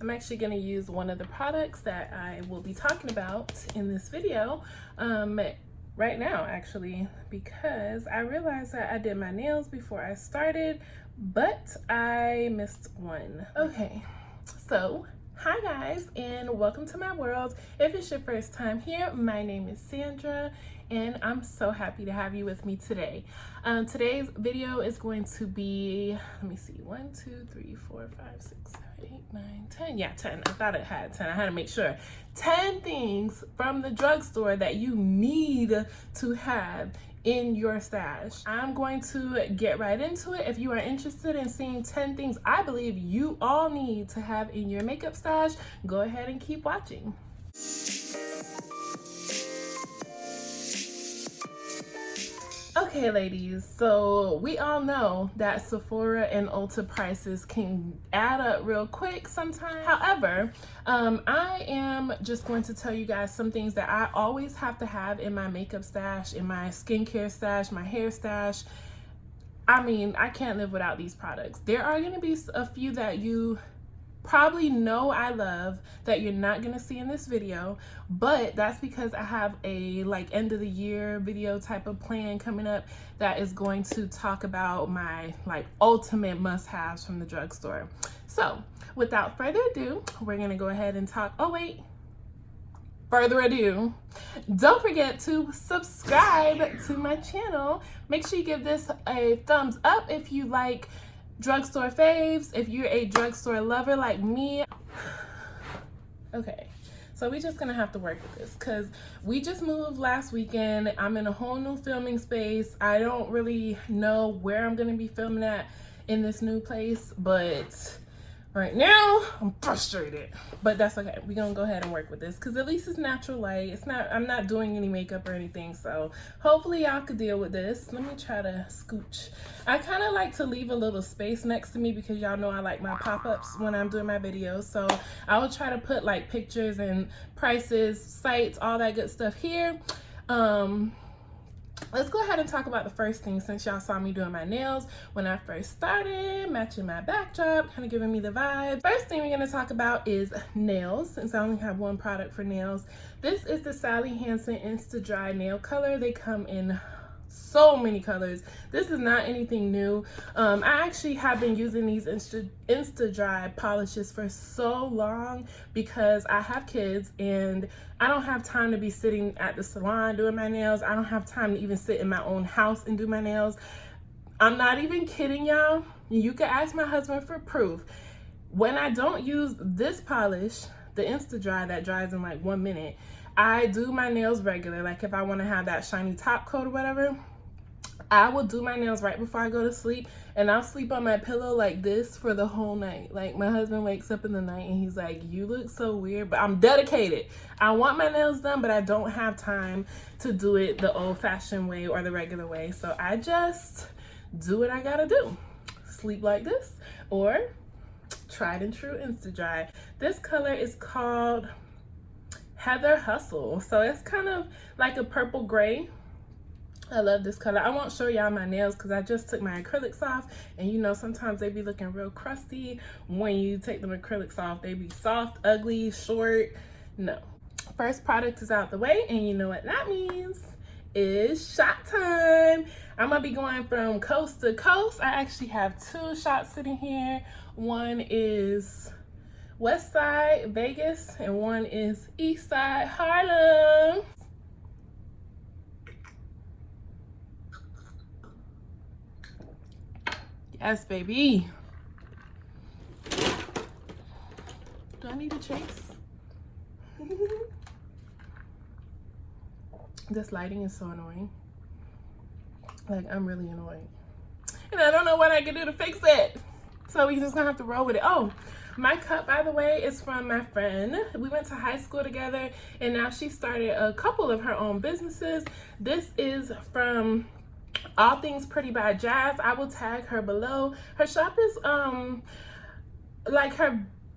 I'm actually going to use one of the products that I will be talking about in this video right now, actually, because I realized that I did my nails before I started, but I missed one. Okay, so hi guys, and welcome to my world. If it's your first time here, my name is Sandra, and I'm so happy to have you with me today. Today's video is going to be, let me see, 1, 2, 3, 4, 5, 6, 7, 8, 9, 10. Yeah, 10. I thought it had 10. I had to make sure. 10 things from the drugstore that you need to have in your stash. I'm going to get right into it. If you are interested in seeing 10 things I believe you all need to have in your makeup stash, go ahead and keep watching. Okay, ladies, so we all know that Sephora and Ulta prices can add up real quick sometimes. However, I am just going to tell you guys some things that I always have to have in my makeup stash, in my skincare stash, my hair stash. I mean, I can't live without these products. There are going to be a few that you probably know I love that you're not gonna see in this video, but that's because I have a end of the year video type of plan coming up that is going to talk about my ultimate must-haves from the drugstore. So without further ado, we're gonna go ahead and talk. Oh wait, further ado, don't forget to subscribe to my channel. Make sure you give this a thumbs up if you like drugstore faves, if you're a drugstore lover like me. Okay, so we're just gonna have to work with this because we just moved last weekend. I'm in a whole new filming space. I don't really know where I'm gonna be filming at in this new place, but right now I'm frustrated, but that's okay. We're gonna go ahead and work with this because at least it's natural light. I'm not doing any makeup or anything, so hopefully y'all could deal with this. Let me try to scooch. I kind of like to leave a little space next to me because y'all know I like my pop-ups when I'm doing my videos, so I will try to put pictures and prices, sites, all that good stuff here. Let's go ahead and talk about the first thing, since y'all saw me doing my nails when I first started, matching my backdrop, kind of giving me the vibe. First thing we're going to talk about is nails, since I only have one product for nails. This is the Sally Hansen Insta Dry Nail Color. They come in so many colors. This is not anything new. I actually have been using these Insta Dry polishes for so long because I have kids and I don't have time to be sitting at the salon doing my nails. I don't have time to even sit in my own house and do my nails. I'm not even kidding y'all. You can ask my husband for proof. When I don't use this polish, the Insta Dry that dries in 1 minute, I do my nails regular. If I want to have that shiny top coat or whatever, I will do my nails right before I go to sleep, and I'll sleep on my pillow like this for the whole night. My husband wakes up in the night and he's like, you look so weird, but I'm dedicated. I want my nails done, but I don't have time to do it the old-fashioned way or the regular way, so I just do what I gotta do. Sleep like this, or tried and true Insta Dry. This color is called Heather Hustle, so it's kind of like a purple gray. I love this color. I won't show y'all my nails because I just took my acrylics off, and you know sometimes they be looking real crusty when you take them acrylics off. They be soft, ugly, short. No. First product is out the way, and you know what that means. It's shot time. I'm gonna be going from coast to coast. I actually have 2 shots sitting here. One is West Side Vegas and one is East Side Harlem. Yes, baby. Do I need a chase? This lighting is so annoying. I'm really annoying. And I don't know what I can do to fix it. So we just gonna have to roll with it. Oh, my cup, by the way, is from my friend. We went to high school together, and now she started a couple of her own businesses. This is from All Things Pretty by Jazz. I will tag her below. Her shop is her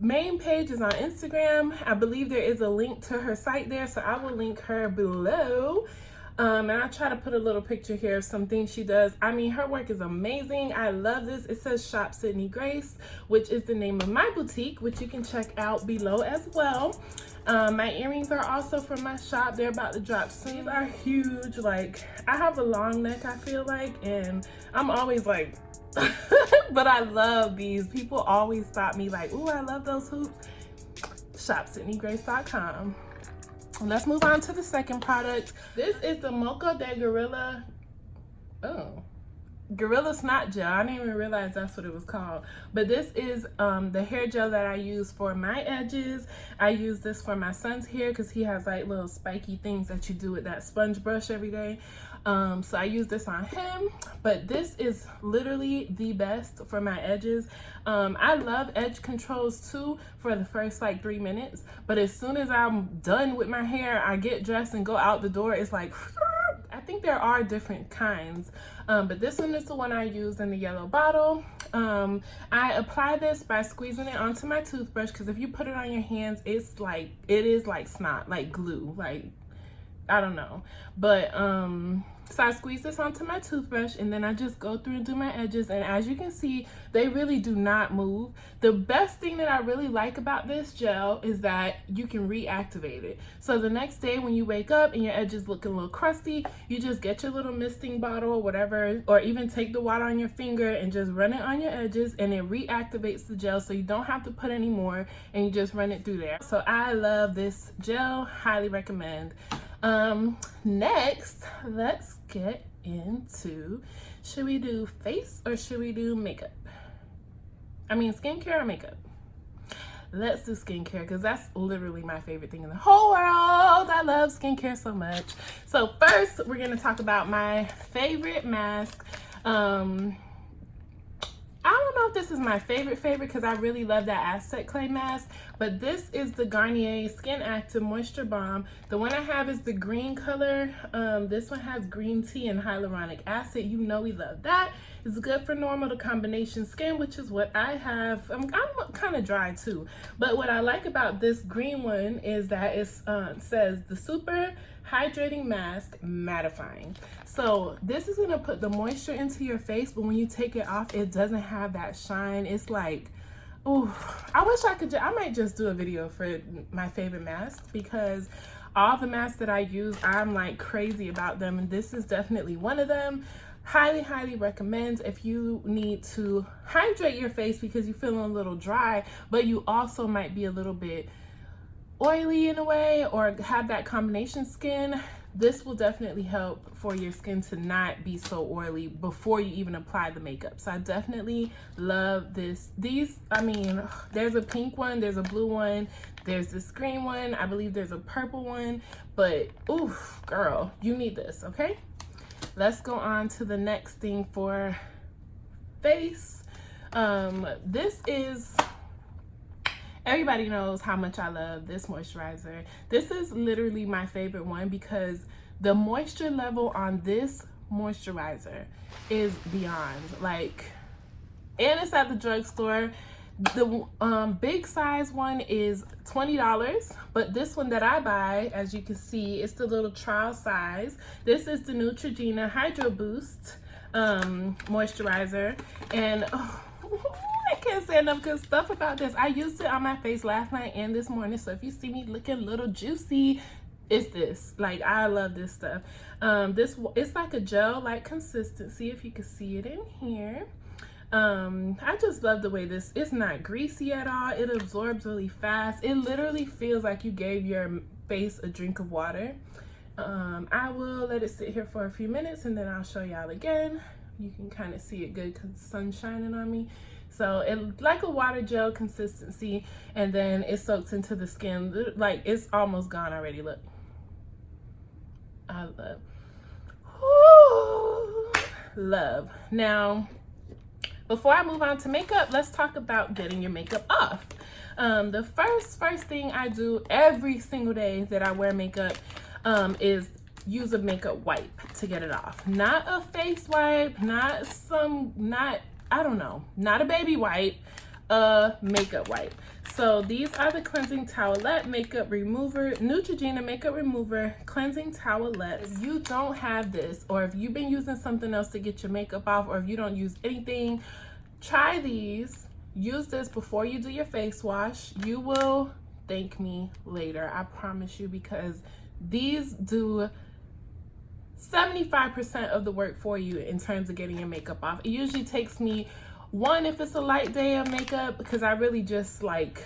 main page is on Instagram. I believe there is a link to her site there, so I will link her below. And I try to put a little picture here of some things she does. I mean, her work is amazing. I love this. It says Shop Sydney Grace, which is the name of my boutique, which you can check out below as well. My earrings are also from my shop. They're about to drop soon. These are huge. Like, I have a long neck, I feel like, and I'm always like, but I love these. People always stop me like, ooh, I love those hoops. ShopSydneyGrace.com. Let's move on to the second product. This is the Mocha de Gorilla. Oh. Gorilla Snot Gel. I didn't even realize that's what it was called. But this is the hair gel that I use for my edges. I use this for my son's hair because he has like little spiky things that you do with that sponge brush every day. So I use this on him, but this is literally the best for my edges. I love edge controls too for the first like 3 minutes, but as soon as I'm done with my hair, I get dressed and go out the door, it's like, I think there are different kinds, but this one is the one I used in the yellow bottle. I apply this by squeezing it onto my toothbrush, because if you put it on your hands, it's like, it is like snot, like glue, like, I don't know. But so I squeeze this onto my toothbrush, and then I just go through and do my edges, and as you can see, they really do not move. The best thing that I really like about this gel is that you can reactivate it. So the next day when you wake up and your edges looking a little crusty, you just get your little misting bottle or whatever, or even take the water on your finger and just run it on your edges, and it reactivates the gel, so you don't have to put any more, and you just run it through there. So I love this gel, highly recommend. Next, let's get into, should we do face or should we do makeup? I mean, skincare or makeup? Let's do skincare, because that's literally my favorite thing in the whole world. I love skincare so much. So first, we're going to talk about my favorite mask. I don't know if this is my favorite because I really love that Aztec clay mask, but this is the Garnier Skin Active Moisture Balm. The one I have is the green color. This one has green tea and hyaluronic acid. You know we love that. It's good for normal to combination skin, which is what I have. I'm kind of dry too, but what I like about this green one is that it says the Super Hydrating Mask Mattifying. So this is gonna put the moisture into your face, but when you take it off, it doesn't have that shine. It's like, oh, I wish I could. I might just do a video for my favorite masks, because all the masks that I use, I'm like crazy about them, and this is definitely one of them. Highly recommend if you need to hydrate your face because you're feeling a little dry, but you also might be a little bit oily in a way, or have that combination skin. This will definitely help for your skin to not be so oily before you even apply the makeup. So I definitely love this. These, I mean, there's a pink one, there's a blue one, there's this green one, I believe there's a purple one, but ooh, girl, you need this, okay? Let's go on to the next thing for face. This is, everybody knows how much I love this moisturizer. This is literally my favorite one because the moisture level on this moisturizer is beyond, like, and it's at the drugstore. The big size one is $20, but this one that I buy, as you can see, it's the little trial size. This is the Neutrogena Hydro Boost moisturizer, and oh, I can't say enough good stuff about this. I used it on my face last night and this morning, so if you see me looking a little juicy, it's this. Like, I love this stuff. It's like a gel-like consistency, if you can see it in here. I just love the way this, it's not greasy at all. It absorbs really fast. It literally feels like you gave your face a drink of water. I will let it sit here for a few minutes and then I'll show y'all again. You can kind of see it good because the sun's shining on me. So it's like a water gel consistency, and then it soaks into the skin. Like, it's almost gone already. Look, I love. Now, before I move on to makeup, let's talk about getting your makeup off. The first thing I do every single day that I wear makeup is use a makeup wipe to get it off. Not a face wipe, not I don't know, not a baby wipe, a makeup wipe. So these are the cleansing towelette makeup remover, Neutrogena makeup remover cleansing towelette. If you don't have this, or if you've been using something else to get your makeup off, or if you don't use anything, try these. Use this before you do your face wash. You will thank me later, I promise you, because these do 75% of the work for you in terms of getting your makeup off. It usually takes me one if it's a light day of makeup, because I really just like,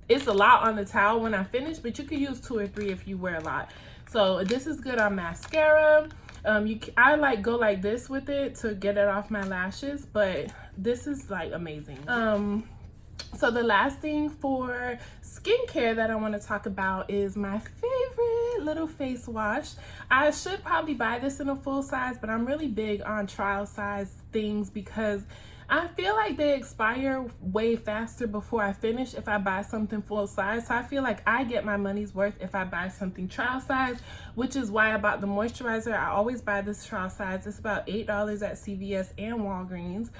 it's a lot on the towel when I finish, but you could use 2 or 3 if you wear a lot. So this is good on mascara. I like go like this with it to get it off my lashes, but this is like amazing. So the last thing for skincare that I want to talk about is my favorite little face wash. I should probably buy this in a full size, but I'm really big on trial size things because I feel like they expire way faster before I finish if I buy something full size. So I feel like I get my money's worth if I buy something trial size, which is why I bought the moisturizer. I always buy this trial size. It's about $8 at CVS and Walgreens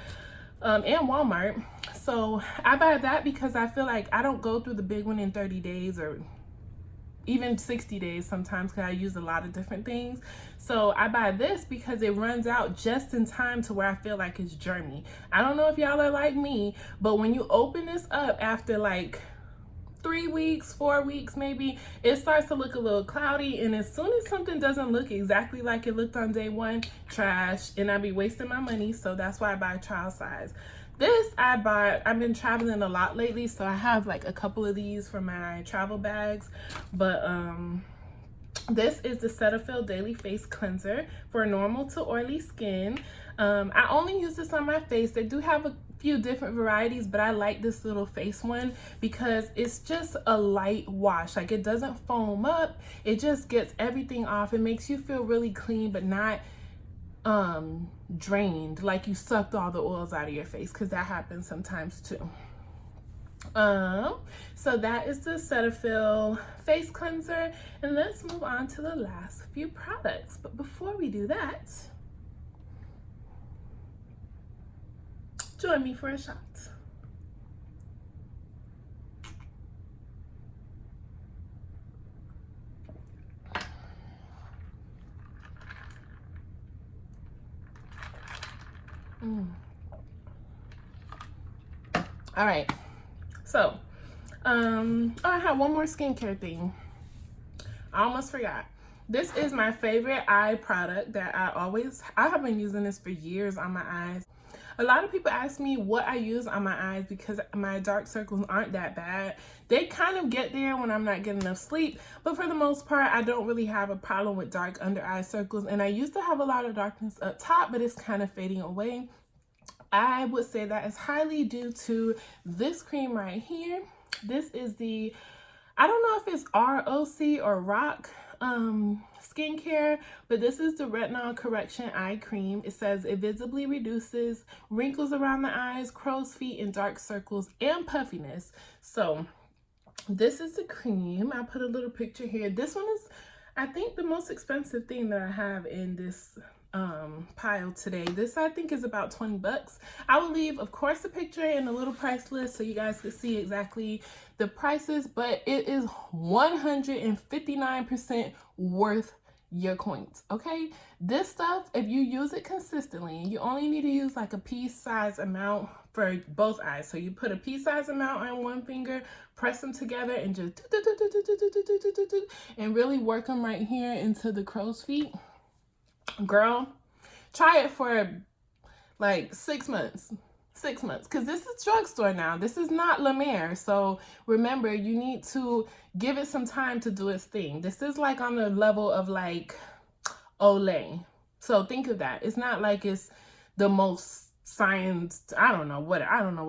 and Walmart. So I buy that because I feel like I don't go through the big one in 30 days or even 60 days sometimes, because I use a lot of different things. So I buy this because it runs out just in time to where I feel like it's germy. I don't know if y'all are like me, but when you open this up after like 3 weeks, 4 weeks maybe, it starts to look a little cloudy, and as soon as something doesn't look exactly like it looked on day one, trash, and I'd be wasting my money. So that's why I buy trial size. This I bought, I've been traveling a lot lately, so I have like a couple of these for my travel bags, but this is the Cetaphil Daily Face Cleanser for normal to oily skin. I only use this on my face. They do have a few different varieties, but I like this little face one because it's just a light wash. Like, it doesn't foam up, it just gets everything off. It makes you feel really clean, but not drained, like you sucked all the oils out of your face, because that happens sometimes too. So that is the Cetaphil face cleanser, and let's move on to the last few products. But before we do that, join me for a shot. All right, so I have one more skincare thing. I almost forgot. This is my favorite eye product that I have been using this for years on my eyes. A lot of people ask me what I use on my eyes because my dark circles aren't that bad. They kind of get there when I'm not getting enough sleep, but for the most part, I don't really have a problem with dark under eye circles. And I used to have a lot of darkness up top, but it's kind of fading away. I would say that is highly due to this cream right here. This is the, I don't know if it's ROC or ROC skincare, but this is the retinol correction eye cream. It says it visibly reduces wrinkles around the eyes, crow's feet, and dark circles and puffiness. So this is the cream. I put a little picture here. This one is, I think, the most expensive thing that I have in this pile today. This I think is about 20 bucks. I will leave, of course, a picture and a little price list so you guys can see exactly the prices, but it is 159% worth your coins. Okay, this stuff, if you use it consistently, you only need to use like a pea size amount for both eyes. So you put a pea size amount on one finger, press them together, and just and really work them right here into the crow's feet. Girl, try it for like 6 months. 6 months, because this is Drugstore now. This is not La Mer. So remember, you need to give it some time to do its thing. This is like on the level of like Olay. So think of that. It's not like it's the most science, I don't know what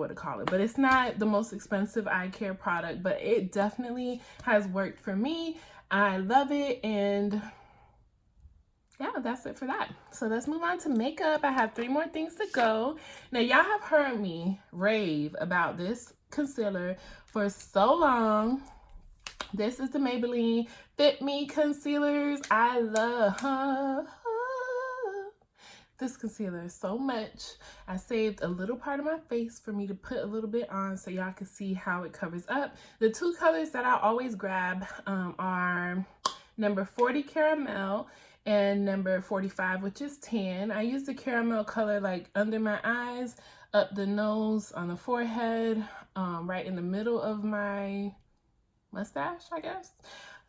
to call it, but it's not the most expensive eye care product, but it definitely has worked for me. I love it, and yeah, that's it for that. So let's move on to makeup. I have 3 more things to go. Now, y'all have heard me rave about this concealer for so long. This is the Maybelline Fit Me concealers. I love this concealer so much. I saved a little part of my face for me to put a little bit on so y'all can see how it covers up. The two colors that I always grab are number 40 Caramel and number 45, which is tan. I use the caramel color like under my eyes, up the nose, on the forehead, right in the middle of my mustache, I guess.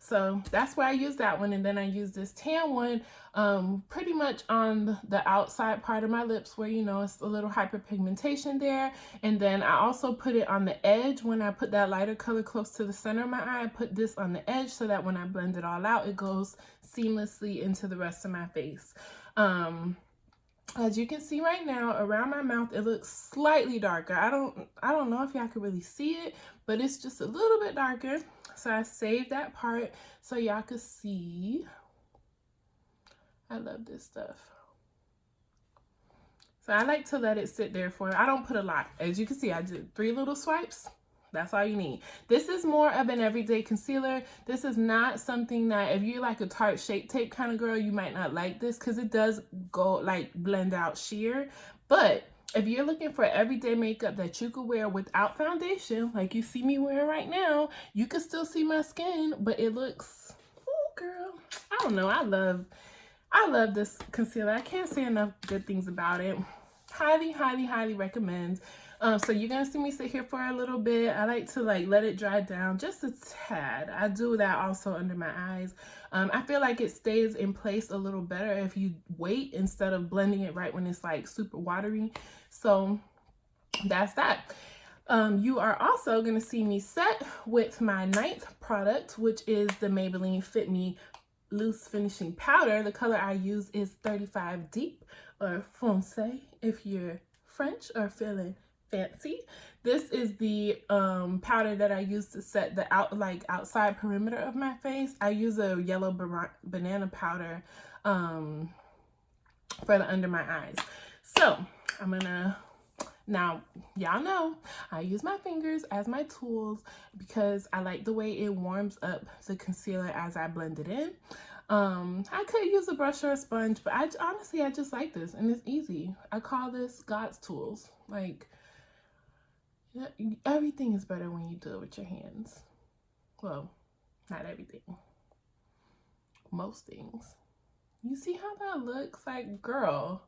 So that's where I use that one, and then I use this tan one pretty much on the outside part of my lips where, you know, it's a little hyperpigmentation there. And then I also put it on the edge. When I put that lighter color close to the center of my eye, I put this on the edge so that when I blend it all out, it goes seamlessly into the rest of my face. As you can see right now, around my mouth, it looks slightly darker. I don't know if y'all can really see it, but it's just a little bit darker. So I saved that part so y'all could see. I love this stuff. So I like to let it sit there for, I don't put a lot. As you can see, I did 3 little swipes. That's all you need. This is more of an everyday concealer. This is not something that if you're like a Tarte Shape Tape kind of girl, you might not like this because it does go like blend out sheer. But if you're looking for everyday makeup that you could wear without foundation, like you see me wearing right now, you can still see my skin, but it looks, oh girl, I don't know. I love this concealer. I can't say enough good things about it. Highly, highly, highly recommend. So you're gonna see me sit here for a little bit. I like to like let it dry down just a tad. I do that also under my eyes. I feel like it stays in place a little better if you wait instead of blending it right when it's like super watery. So that's that. You are also gonna see me set with my 9th product, which is the Maybelline Fit Me Loose Finishing Powder. The color I use is 35 Deep, or Foncé if you're French or feeling fancy. This is the powder that I use to set the outside perimeter of my face. I use a yellow banana powder for the under my eyes. So I'm gonna, now y'all know I use my fingers as my tools because I like the way it warms up the concealer as I blend it in. I could use a brush or a sponge, but honestly I just like this, and it's easy. I call this God's tools. Like, everything is better when you do it with your hands. Well, not everything. Most things. You see how that looks? Like, girl.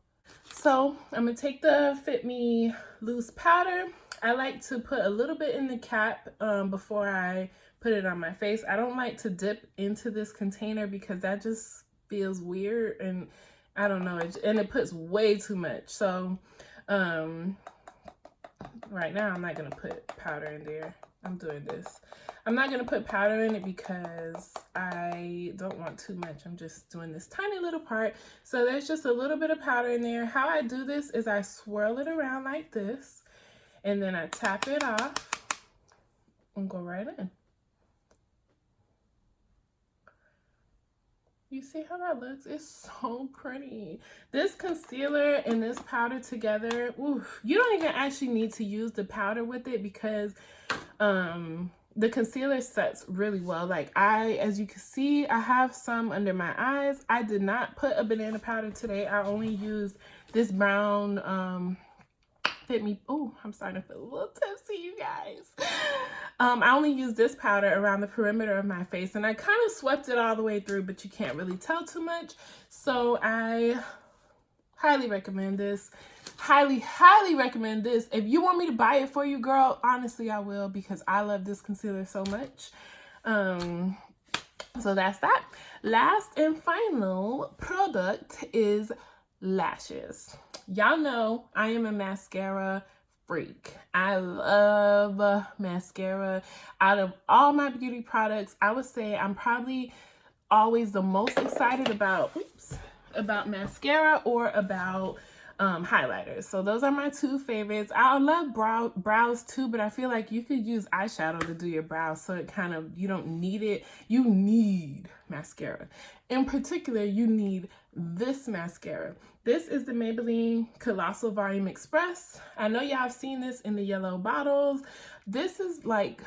So I'm gonna take the Fit Me Loose Powder. I like to put a little bit in the cap before I put it on my face. I don't like to dip into this container because that just feels weird, and I don't know, and it puts way too much. So right now I'm not gonna put powder in there. I'm doing this. I'm not gonna put powder in it because I don't want too much. I'm just doing this tiny little part. So there's just a little bit of powder in there. How I do this is I swirl it around like this, and then I tap it off and go right in. You see how that looks? It's so pretty. This concealer and this powder together, oof, you don't even actually need to use the powder with it because the concealer sets really well. Like, as you can see, I have some under my eyes. I did not put a banana powder today. I only used this brown Fit Me. Oh, I'm starting to feel a little tipsy, you guys. I only used this powder around the perimeter of my face, and I kind of swept it all the way through, but you can't really tell too much. So I highly recommend this. Highly, highly recommend this. If you want me to buy it for you, girl, honestly, I will, because I love this concealer so much. So that's that. Last and final product is lashes. Y'all know I am a mascara freak. I love mascara. Out of all my beauty products, I would say I'm probably always the most excited about mascara or about highlighters. So those are my two favorites. I love brows too, but I feel like you could use eyeshadow to do your brows, so it kind of, you don't need it. You need mascara. In particular, you need this mascara. This is the Maybelline Colossal Volume Express. I know y'all have seen this in the yellow bottles. This is like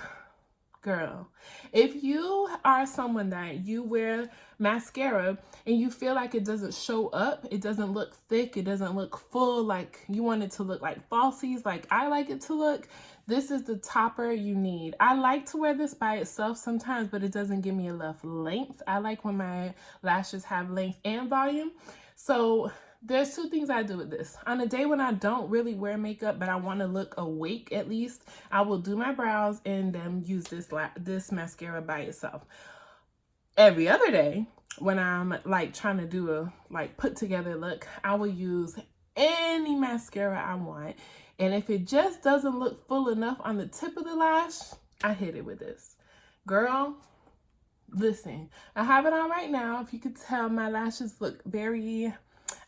Girl, if you are someone that you wear mascara and you feel like it doesn't show up, it doesn't look thick, it doesn't look full, like you want it to look like falsies, like I like it to look, this is the topper you need. I like to wear this by itself sometimes, but it doesn't give me enough length. I like when my lashes have length and volume. So there's two things I do with this. On a day when I don't really wear makeup, but I want to look awake at least, I will do my brows and then use this mascara by itself. Every other day, when I'm like trying to do a like put together look, I will use any mascara I want. And if it just doesn't look full enough on the tip of the lash, I hit it with this. Girl, listen, I have it on right now. If you could tell, my lashes look very,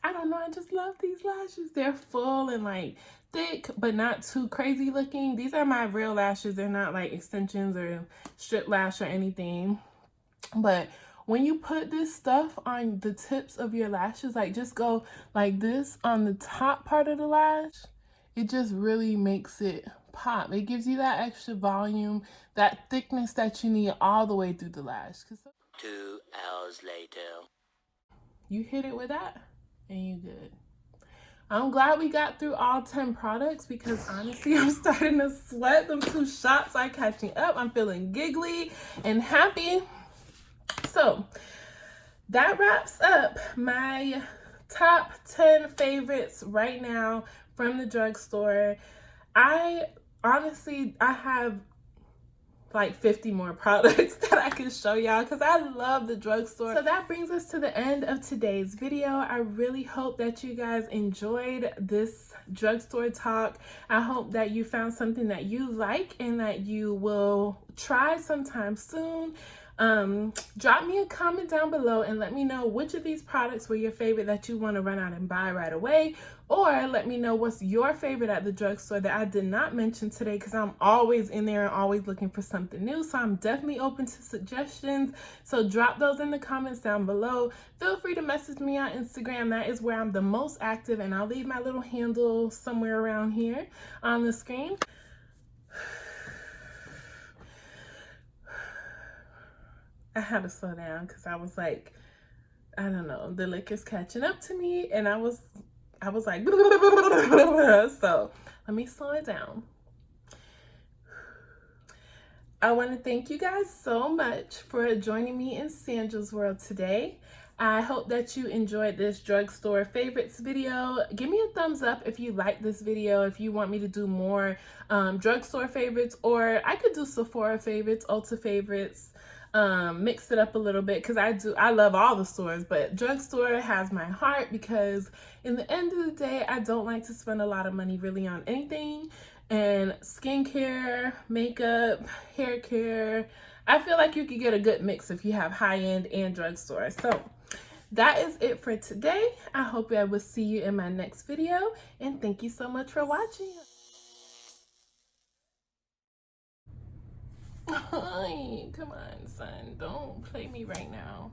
I don't know, I just love these lashes. They're full and like thick, but not too crazy looking. These are my real lashes. They're not like extensions or strip lash or anything. But when you put this stuff on the tips of your lashes, like just go like this on the top part of the lash, it just really makes it pop. It gives you that extra volume, that thickness that you need all the way through the lash. 2 hours later. You hit it with that and you good. I'm glad we got through all 10 products because honestly, I'm starting to sweat. Them 2 shots are catching up. I'm feeling giggly and happy. So that wraps up my top 10 favorites right now from the drugstore. I have like 50 more products that I can show y'all because I love the drugstore. So that brings us to the end of today's video. I really hope that you guys enjoyed this drugstore talk. I hope that you found something that you like and that you will try sometime soon. Drop me a comment down below and let me know which of these products were your favorite that you want to run out and buy right away, or let me know what's your favorite at the drugstore that I did not mention today, because I'm always in there and always looking for something new. So I'm definitely open to suggestions. So drop those in the comments down below. Feel free to message me on Instagram. That is where I'm the most active, and I'll leave my little handle somewhere around here on the screen. I had to slow down because I was like, I don't know, the liquor's catching up to me, and I was like, so let me slow it down. I want to thank you guys so much for joining me in Sandra's World today. I hope that you enjoyed this drugstore favorites video. Give me a thumbs up if you like this video, if you want me to do more drugstore favorites, or I could do Sephora favorites, Ulta favorites. Mix it up a little bit because I love all the stores, but drugstore has my heart because in the end of the day, I don't like to spend a lot of money really on anything. And skincare, makeup, hair care, I feel like you could get a good mix if you have high-end and drugstore. So that is it for today. I hope I will see you in my next video, and thank you so much for watching. Come on, son, don't play me right now.